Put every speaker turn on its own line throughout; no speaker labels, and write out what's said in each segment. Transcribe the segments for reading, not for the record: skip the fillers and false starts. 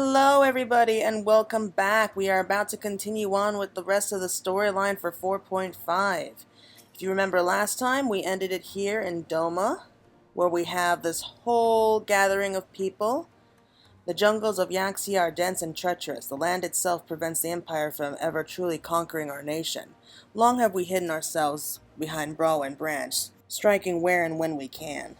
Hello everybody and welcome back. We are about to continue on with the rest of the storyline for 4.5. If you remember last time, we ended it here in Doma, where we have this whole gathering of people. The jungles of Yaxia are dense and treacherous. The land itself prevents the Empire from ever truly conquering our nation. Long have we hidden ourselves behind Brawl and Branch, striking where and when we can.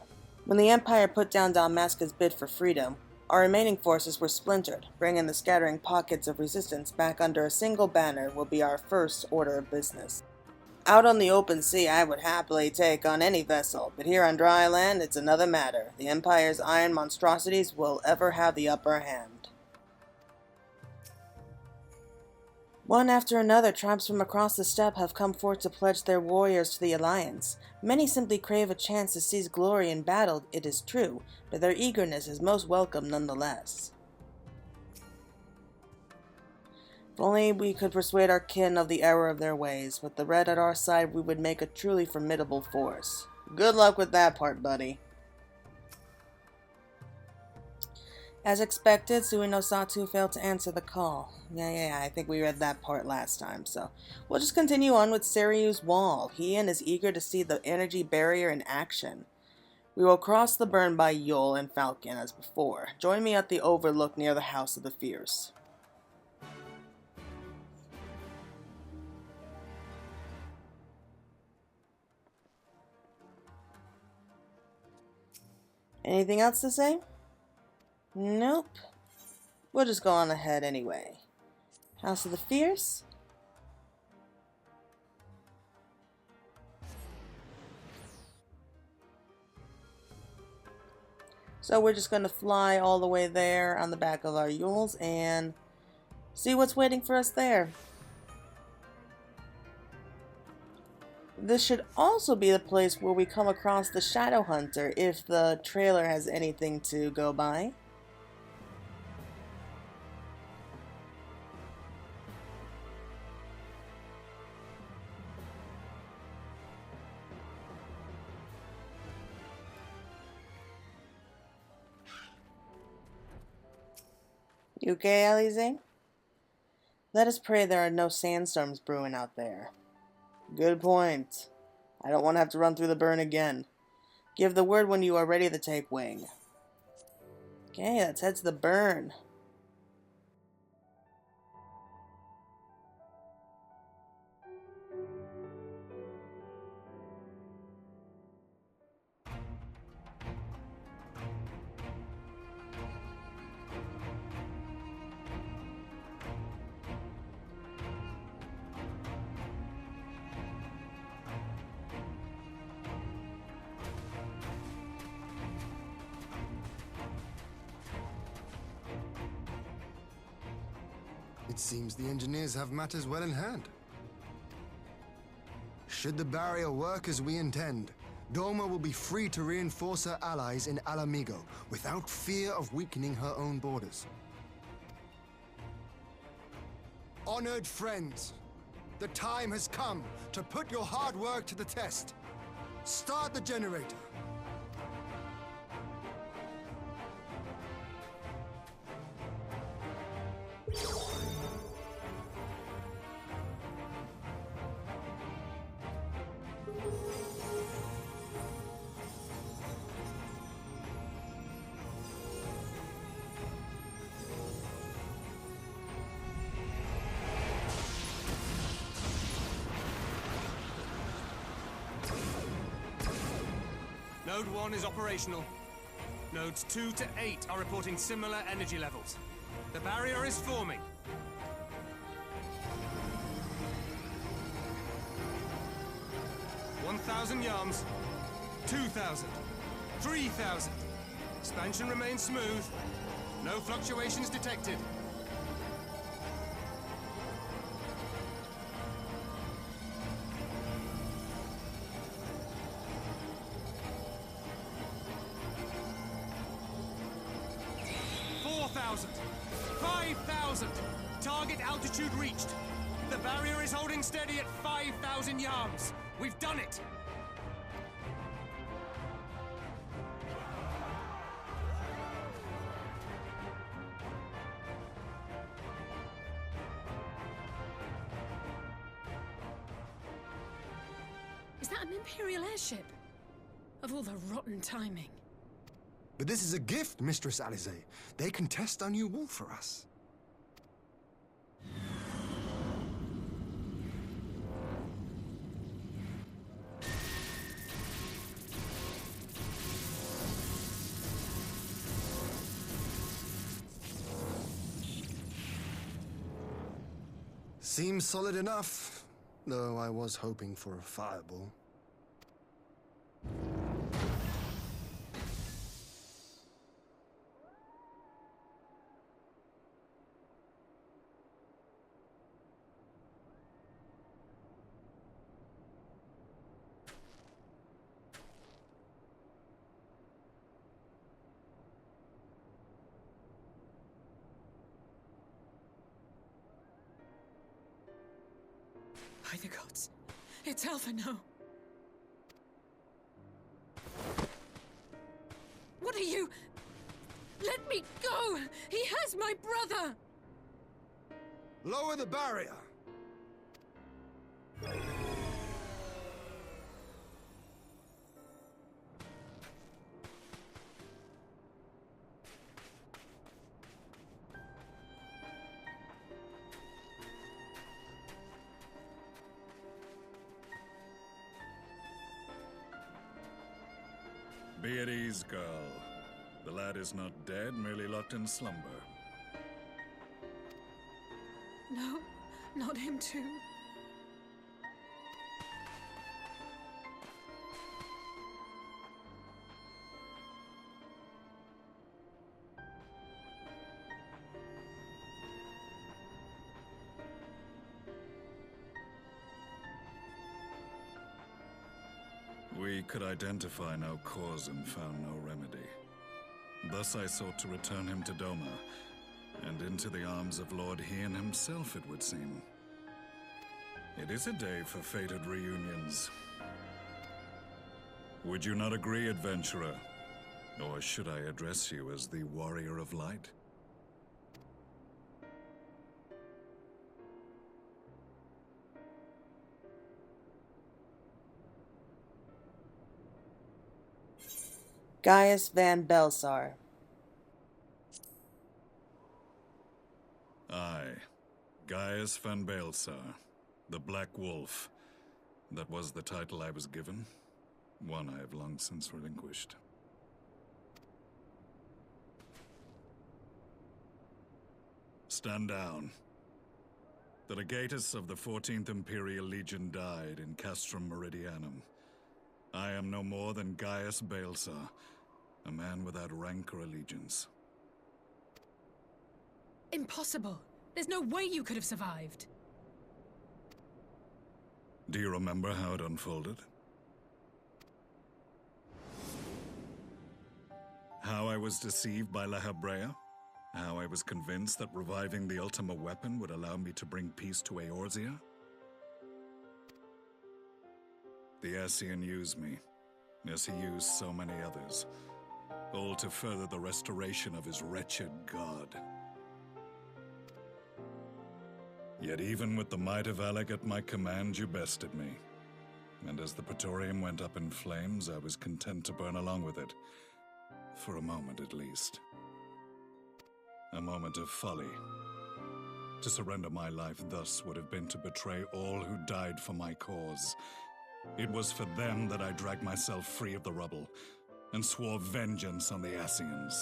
When the Empire put down Dalmasca's bid for freedom, our remaining forces were splintered. Bringing the scattering pockets of resistance back under a single banner will be our first order of business. Out on the open sea, I would happily take on any vessel, but here on dry land, it's another matter. The Empire's iron monstrosities will ever have the upper hand. One after another, tribes from across the steppe have come forth to pledge their warriors to the Alliance. Many simply crave a chance to seize glory in battle, it is true, but their eagerness is most welcome nonetheless. If only we could persuade our kin of the error of their ways. With the red at our side, we would make a truly formidable force. Good luck with that part, buddy. As expected, Suinosatu failed to answer the call. Yeah, I think we read that part last time, so we'll just continue on with Seiryu's wall. He is eager to see the energy barrier in action. We will cross the burn by Yule and Falcon as before. Join me at the overlook near the House of the Fierce. Anything else to say? Nope. We'll just go on ahead anyway. House of the Fierce? So we're just going to fly all the way there on the back of our Yules and see what's waiting for us there. This should also be the place where we come across the Shadow Hunter, if the trailer has anything to go by. You okay, Alize? Let us pray there are no sandstorms brewing out there. Good point. I don't want to have to run through the burn again. Give the word when you are ready to take wing. Okay, let's head to the burn.
It seems the engineers have matters well in hand. Should the barrier work as we intend, Doma will be free to reinforce her allies in Alamigo without fear of weakening her own borders. Honored friends, the time has come to put your hard work to the test. Start the generator.
Node 1 is operational. Nodes 2 to 8 are reporting similar energy levels. The barrier is forming. $1,000 yards, 2,000, 3,000. Expansion remains smooth. No fluctuations detected. Target altitude reached. The barrier is holding steady at 5,000 yards. We've done it!
Is that an Imperial airship? Of all the rotten timing.
But this is a gift, Mistress Alize. They can test our new wool for us. Seems solid enough, though I was hoping for a fireball.
By the gods, it's Alphinaud. What are you? Let me go! He has my brother!
Lower the barrier!
Be at ease, girl. The lad is not dead, merely locked in slumber.
No, not him too.
We could identify no cause and found no remedy. Thus I sought to return him to Doma, and into the arms of Lord Hien himself, it would seem. It is a day for fated reunions. Would you not agree, adventurer? Or should I address you as the Warrior of Light?
Gaius van Belsar.
Aye, Gaius van Belsar, the Black Wolf. That was the title I was given, one I have long since relinquished. Stand down. The legatus of the 14th Imperial Legion died in Castrum Meridianum. I am no more than Gaius Belsar, a man without rank or allegiance.
Impossible. There's no way you could have survived.
Do you remember how it unfolded? How I was deceived by La Habrea? How I was convinced that reviving the Ultima weapon would allow me to bring peace to Eorzea? The Ascian used me, as he used so many others, all to further the restoration of his wretched god. Yet even with the might of Alec at my command, you bested me. And as the Praetorium went up in flames, I was content to burn along with it. For a moment at least. A moment of folly. To surrender my life thus would have been to betray all who died for my cause. It was for them that I dragged myself free of the rubble, and swore vengeance on the Ascians.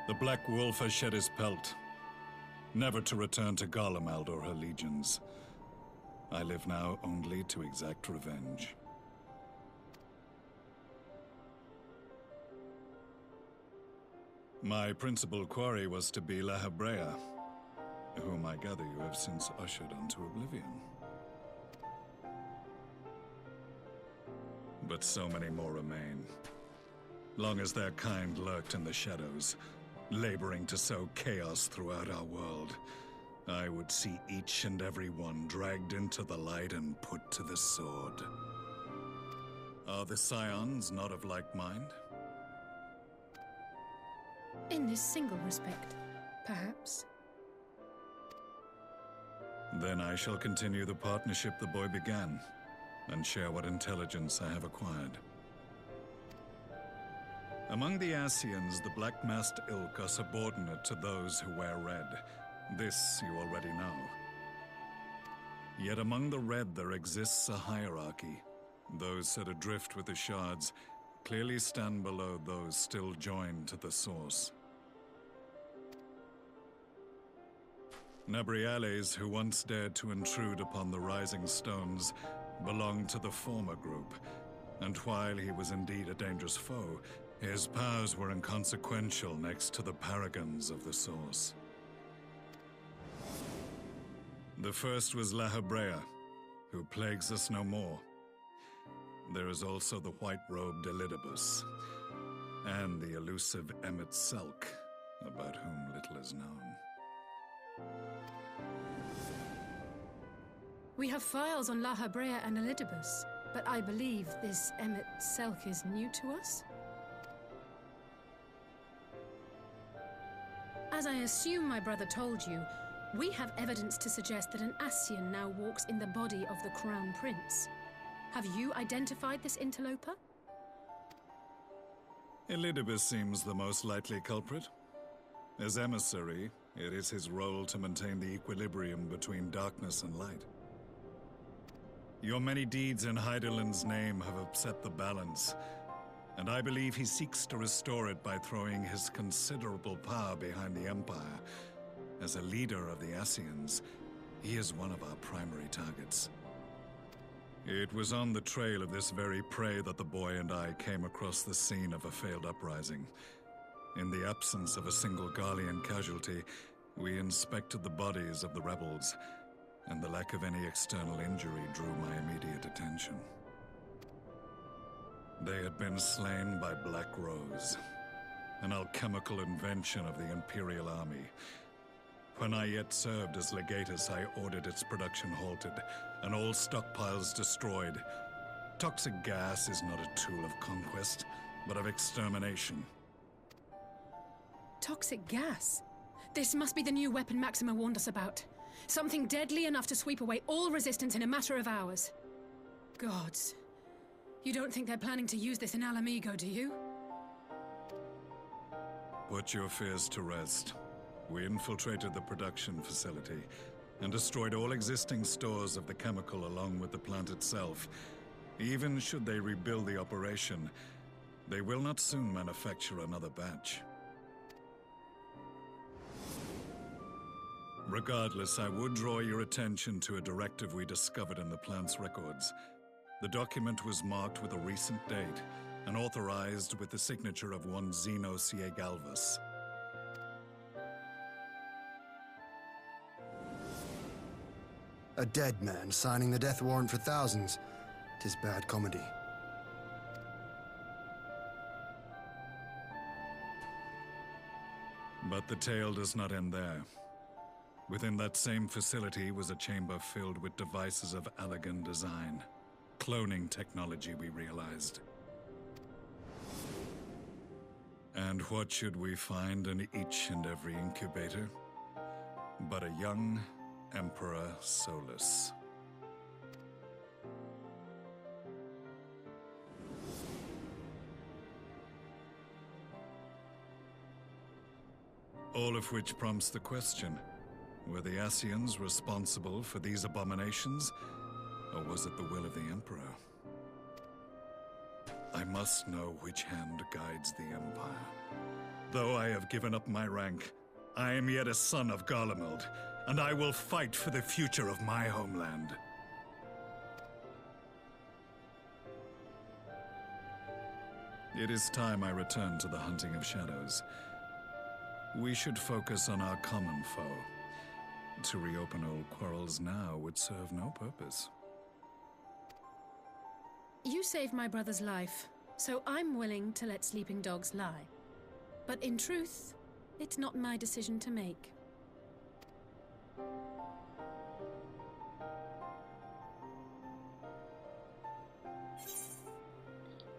The Black Wolf has shed his pelt, never to return to Garlemald or her legions. I live now only to exact revenge. My principal quarry was to be La Habrea, whom I gather you have since ushered onto oblivion. But so many more remain. Long as their kind lurked in the shadows, laboring to sow chaos throughout our world, I would see each and every one dragged into the light and put to the sword. Are the scions not of like mind?
In this single respect, perhaps.
Then I shall continue the partnership the boy began, and share what intelligence I have acquired. Among the Ascians, the black-masked ilk are subordinate to those who wear red. This you already know. Yet among the red there exists a hierarchy. Those set adrift with the shards clearly stand below those still joined to the source. Nabriales, who once dared to intrude upon the Rising Stones, belonged to the former group, and while he was indeed a dangerous foe, his powers were inconsequential next to the paragons of the Source. The first was La Hebrea, who plagues us no more. There is also the white-robed Elidibus, and the elusive Emmet Selk, about whom little is known.
We have files on La Hebrea and Elidibus, but I believe this Emmet Selk is new to us? As I assume my brother told you, we have evidence to suggest that an Ascian now walks in the body of the Crown Prince. Have you identified this interloper?
Elidibus seems the most likely culprit. As emissary, it is his role to maintain the equilibrium between darkness and light. Your many deeds in Hydaelyn's name have upset the balance, and I believe he seeks to restore it by throwing his considerable power behind the Empire. As a leader of the Ascians, he is one of our primary targets. It was on the trail of this very prey that the boy and I came across the scene of a failed uprising. In the absence of a single Garlean casualty, we inspected the bodies of the rebels, and the lack of any external injury drew my immediate attention. They had been slain by Black Rose, an alchemical invention of the Imperial army. When I yet served as legatus, I ordered its production halted, and all stockpiles destroyed. Toxic gas is not a tool of conquest, but of extermination.
Toxic gas? This must be the new weapon Maxima warned us about. Something deadly enough to sweep away all resistance in a matter of hours. Gods. You don't think they're planning to use this in Alamigo, do you?
Put your fears to rest. We infiltrated the production facility and destroyed all existing stores of the chemical along with the plant itself. Even should they rebuild the operation, they will not soon manufacture another batch. Regardless, I would draw your attention to a directive we discovered in the plant's records. The document was marked with a recent date and authorized with the signature of one Zeno Siegalvus.
A dead man signing the death warrant for thousands. 'Tis bad comedy.
But the tale does not end there. Within that same facility was a chamber filled with devices of elegant design. Cloning technology, we realized. And what should we find in each and every incubator? But a young Emperor Solus. All of which prompts the question, were the Ascians responsible for these abominations, or was it the will of the Emperor? I must know which hand guides the Empire. Though I have given up my rank, I am yet a son of Garlemald, and I will fight for the future of my homeland. It is time I return to the hunting of shadows. We should focus on our common foe. To reopen old quarrels now would serve no purpose.
You saved my brother's life, so I'm willing to let sleeping dogs lie. But in truth, it's not my decision to make.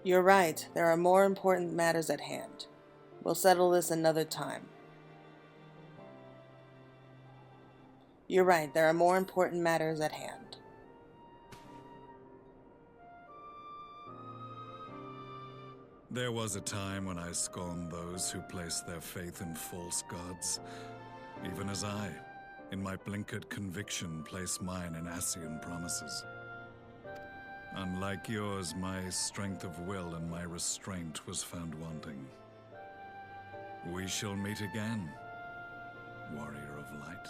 You're right. There are more important matters at hand. We'll settle this another time. You're right. There are more important matters at hand.
There was a time when I scorned those who placed their faith in false gods, even as I, in my blinkered conviction, place mine in Ascian promises. Unlike yours, my strength of will and my restraint was found wanting. We shall meet again, warrior of light.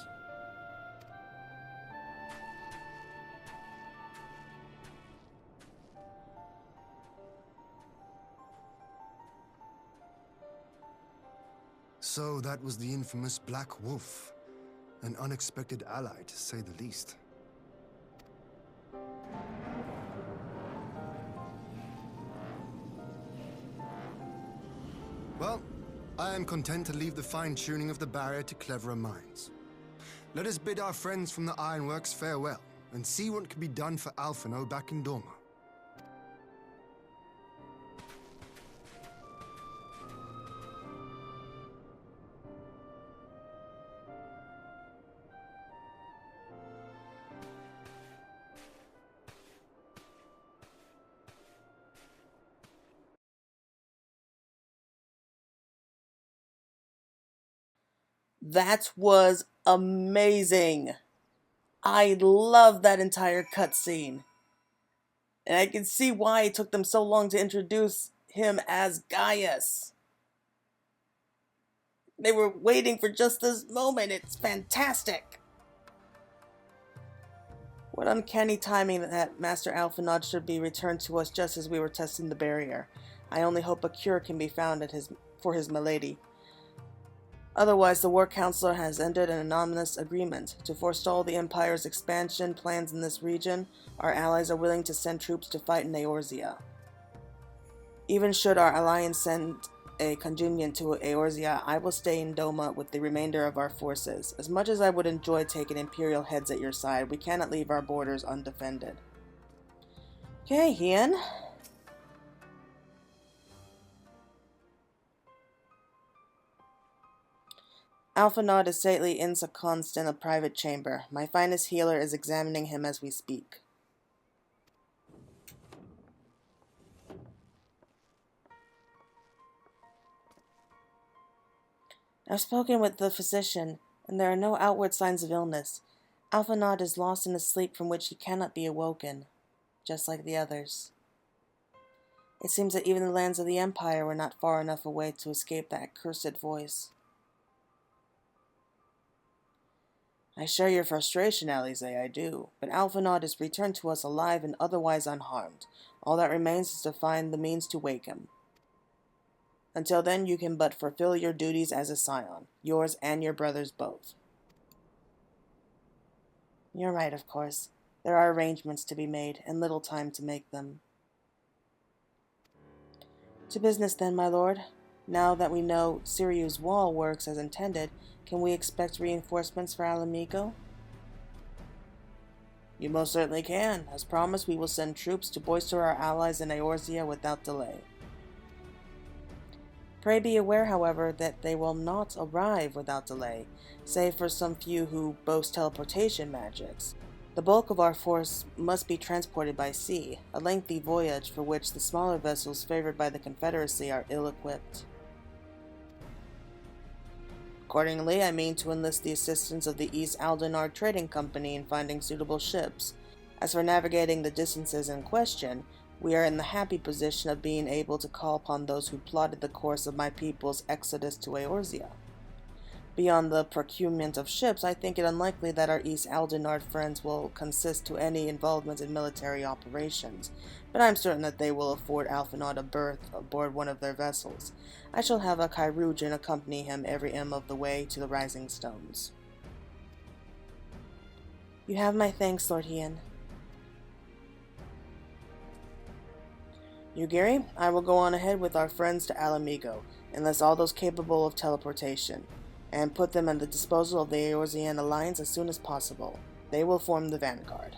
So that was the infamous Black Wolf. An unexpected ally, to say the least. Well, I am content to leave the fine-tuning of the barrier to cleverer minds. Let us bid our friends from the Ironworks farewell, and see what can be done for Alphinaud back in Doma.
That was amazing. I love that entire cutscene. And I can see why it took them so long to introduce him as Gaius. They were waiting for just this moment. It's fantastic. What uncanny timing that Master Alphinaud should be returned to us just as we were testing the barrier. I only hope a cure can be found for his milady. Otherwise, the War Council has ended an anonymous agreement. To forestall the Empire's expansion plans in this region, our allies are willing to send troops to fight in Eorzea. Even should our alliance send a contingent to Eorzea, I will stay in Doma with the remainder of our forces. As much as I would enjoy taking Imperial heads at your side, we cannot leave our borders undefended. Okay, Ian. Alphinaud is safely ensconced in a private chamber. My finest healer is examining him as we speak. I've spoken with the physician, and there are no outward signs of illness. Alphinaud is lost in a sleep from which he cannot be awoken, just like the others. It seems that even the lands of the Empire were not far enough away to escape that accursed voice. I share your frustration, Alize, I do, but Alphinaud is returned to us alive and otherwise unharmed. All that remains is to find the means to wake him. Until then, you can but fulfill your duties as a scion, yours and your brother's both. You're right, of course. There are arrangements to be made, and little time to make them. To business then, my lord. Now that we know Seiryu's wall works as intended, can we expect reinforcements for Alamigo? You most certainly can. As promised, we will send troops to bolster our allies in Eorzea without delay. Pray be aware, however, that they will not arrive without delay, save for some few who boast teleportation magics. The bulk of our force must be transported by sea, a lengthy voyage for which the smaller vessels favored by the Confederacy are ill-equipped. Accordingly, I mean to enlist the assistance of the East Aldenard Trading Company in finding suitable ships. As for navigating the distances in question, we are in the happy position of being able to call upon those who plotted the course of my people's exodus to Eorzea. Beyond the procurement of ships, I think it unlikely that our East Aldenard friends will consist to any involvement in military operations, but I am certain that they will afford Alphinaud a berth aboard one of their vessels. I shall have a Chirurgeon accompany him every of the way to the Rising Stones. You have my thanks, Lord Ian. Yugiri, I will go on ahead with our friends to Alamigo, enlist all those capable of teleportation, and put them at the disposal of the Eorzean Alliance as soon as possible. They will form the vanguard.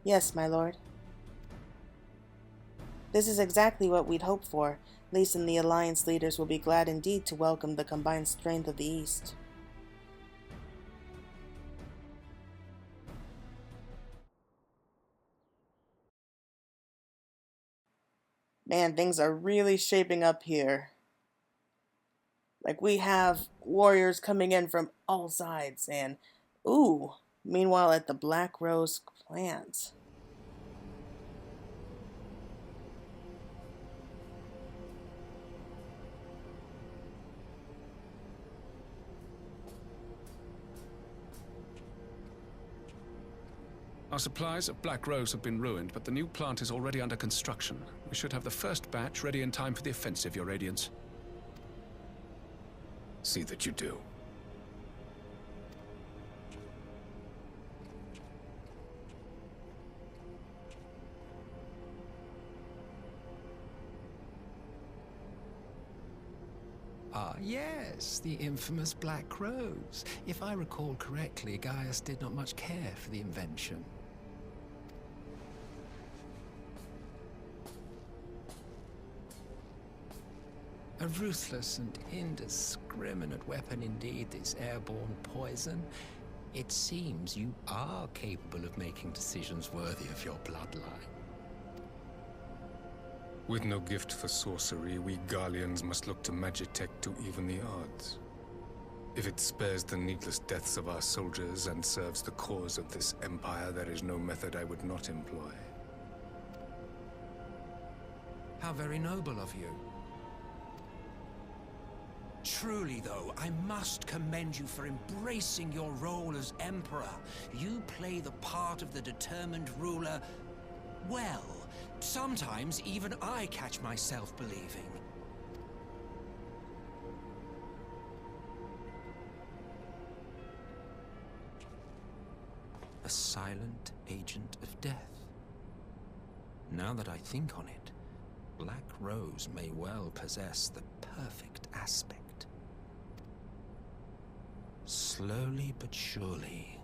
Yes, my lord. This is exactly what we'd hoped for. Lys and the Alliance leaders will be glad indeed to welcome the combined strength of the East. Man, things are really shaping up here. Like, we have warriors coming in from all sides, and ooh, meanwhile at the Black Rose plant.
Our supplies at Black Rose have been ruined, but the new plant is already under construction. We should have the first batch ready in time for the offensive, Your Radiance.
See that you do.
Ah, yes, the infamous Black Rose. If I recall correctly, Gaius did not much care for the invention. A ruthless and indiscriminate weapon indeed, this airborne poison. It seems you are capable of making decisions worthy of your bloodline.
With no gift for sorcery, we Garleans must look to Magitech to even the odds. If it spares the needless deaths of our soldiers and serves the cause of this empire, there is no method I would not employ.
How very noble of you. Truly, though, I must commend you for embracing your role as Emperor. You play the part of the determined ruler well. Sometimes even I catch myself believing. A silent agent of death. Now that I think on it, Black Rose may well possess the perfect aspect. Slowly but surely,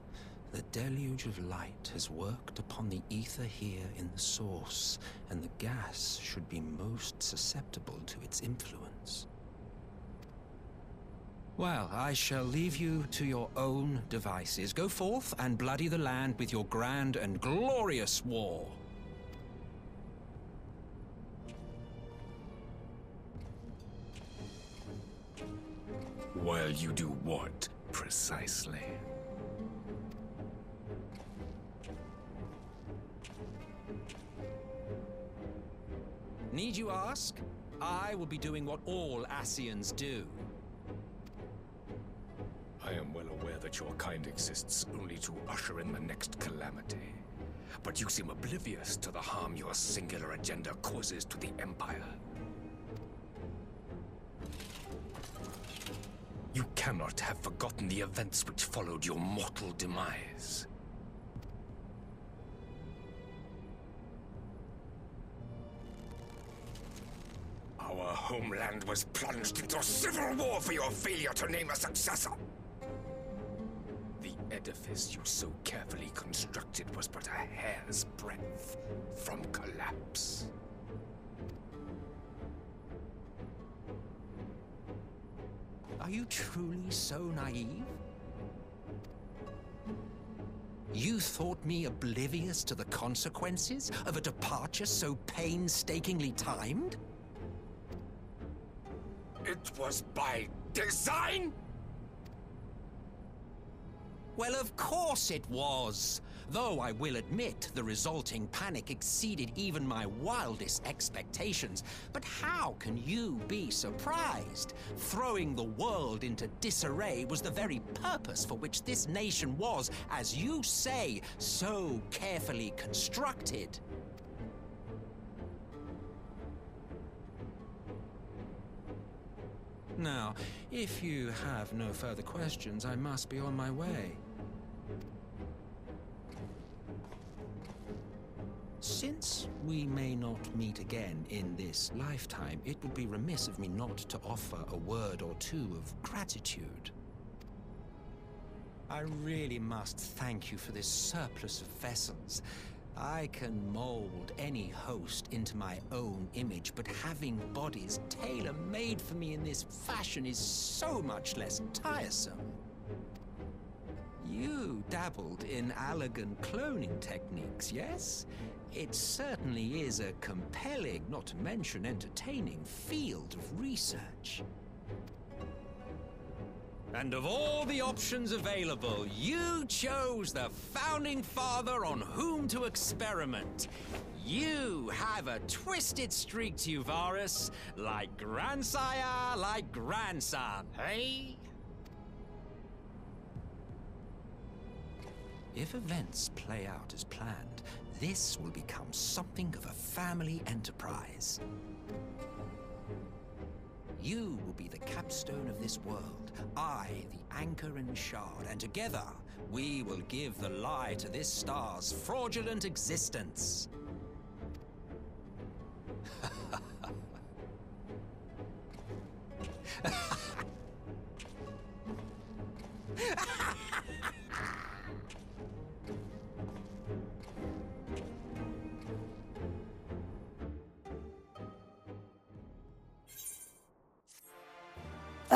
the deluge of light has worked upon the ether here in the source, and the gas should be most susceptible to its influence. Well, I shall leave you to your own devices. Go forth and bloody the land with your grand and glorious war.
While you do what, precisely?
Need you ask? I will be doing what all Ascians do.
I am well aware that your kind exists only to usher in the next calamity. But you seem oblivious to the harm your singular agenda causes to the Empire. You cannot have forgotten the events which followed your mortal demise. Our homeland was plunged into civil war for your failure to name a successor. The edifice you so carefully constructed was but a hair's breadth from collapse.
Are you truly so naive? You thought me oblivious to the consequences of a departure so painstakingly timed?
It was by design?
Well, of course it was. Though I will admit the resulting panic exceeded even my wildest expectations. But how can you be surprised? Throwing the world into disarray was the very purpose for which this nation was, as you say, so carefully constructed. Now, if you have no further questions, I must be on my way. Since we may not meet again in this lifetime, it would be remiss of me not to offer a word or two of gratitude. I really must thank you for this surplus of vessels. I can mold any host into my own image, but having bodies tailor-made for me in this fashion is so much less tiresome. You dabbled in elegant cloning techniques, yes? It certainly is a compelling, not to mention entertaining, field of research. And of all the options available, you chose the Founding Father on whom to experiment. You have a twisted streak to you, Varus, like grandsire, like grandson, hey? If events play out as planned, this will become something of a family enterprise. You will be the capstone of this world, I the anchor and shard, and together we will give the lie to this star's fraudulent existence.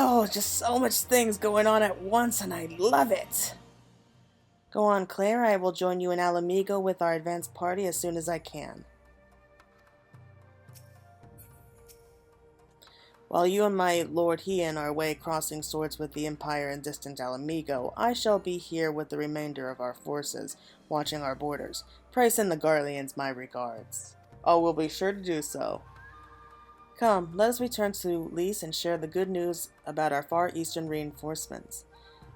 Oh, just so much things going on at once, and I love it. Go on, Claire. I will join you in Alamigo with our advanced party as soon as I can. While you and my Lord Heian are away crossing swords with the Empire in distant Alamigo, I shall be here with the remainder of our forces, watching our borders. Pray send the Garleans my regards. Oh, we'll be sure to do so. Come, let us return to Lys and share the good news about our far eastern reinforcements.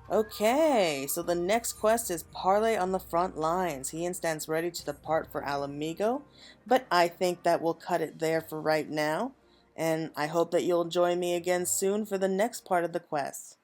Okay, so the next quest is Parley on the front lines. Heian stands ready to depart for Alamigo, but I think that we'll cut it there for right now, and I hope that you'll join me again soon for the next part of the quest.